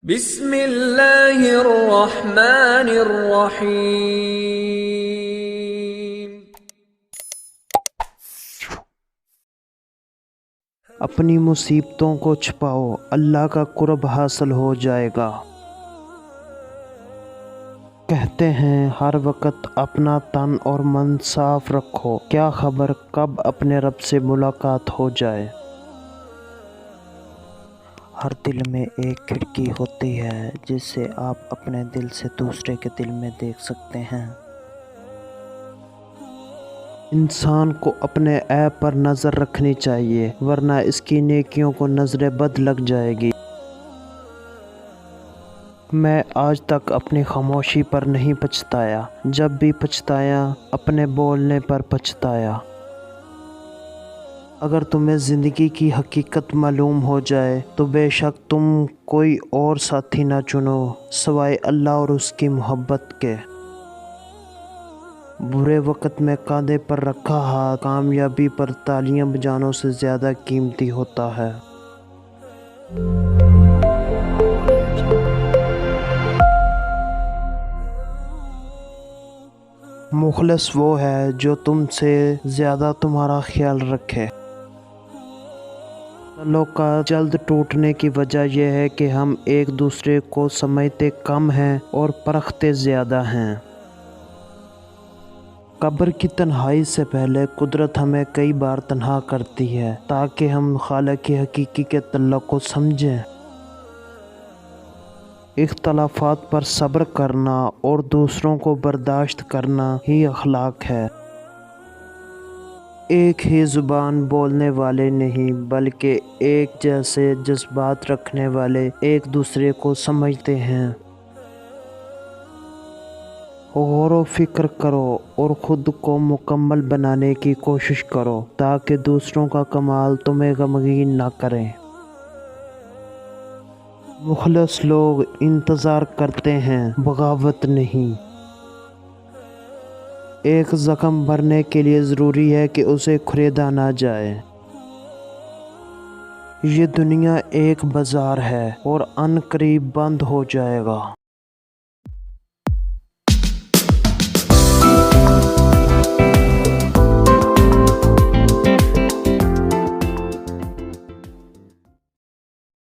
بسم اللہ الرحمن الرحیم۔ اپنی مصیبتوں کو چھپاؤ، اللہ کا قرب حاصل ہو جائے گا۔ کہتے ہیں ہر وقت اپنا تن اور من صاف رکھو، کیا خبر کب اپنے رب سے ملاقات ہو جائے۔ ہر دل میں ایک کھڑکی ہوتی ہے جس سے آپ اپنے دل سے دوسرے کے دل میں دیکھ سکتے ہیں۔ انسان کو اپنے عیب پر نظر رکھنی چاہیے، ورنہ اس کی نیکیوں کو نظر بد لگ جائے گی۔ میں آج تک اپنی خاموشی پر نہیں پچھتایا، جب بھی پچھتایا اپنے بولنے پر پچھتایا۔ اگر تمہیں زندگی کی حقیقت معلوم ہو جائے تو بے شک تم کوئی اور ساتھی نہ چنو سوائے اللہ اور اس کی محبت کے۔ برے وقت میں کاندھے پر رکھا ہاتھ کامیابی پر تالیاں بجانے سے زیادہ قیمتی ہوتا ہے۔ مخلص وہ ہے جو تم سے زیادہ تمہارا خیال رکھے۔ تعلقات جلد ٹوٹنے کی وجہ یہ ہے کہ ہم ایک دوسرے کو سمجھتے کم ہیں اور پرکھتے زیادہ ہیں۔ قبر کی تنہائی سے پہلے قدرت ہمیں کئی بار تنہا کرتی ہے تاکہ ہم خالق کی حقیقی کے تعلق کو سمجھیں۔ اختلافات پر صبر کرنا اور دوسروں کو برداشت کرنا ہی اخلاق ہے۔ ایک ہی زبان بولنے والے نہیں بلکہ ایک جیسے جذبات رکھنے والے ایک دوسرے کو سمجھتے ہیں۔ غور و فکر کرو اور خود کو مکمل بنانے کی کوشش کرو تاکہ دوسروں کا کمال تمہیں غمگین نہ کرے۔ مخلص لوگ انتظار کرتے ہیں، بغاوت نہیں۔ ایک زخم بھرنے کے لیے ضروری ہے کہ اسے خریدا نہ جائے۔ یہ دنیا ایک بازار ہے اور عنقریب بند ہو جائے گا۔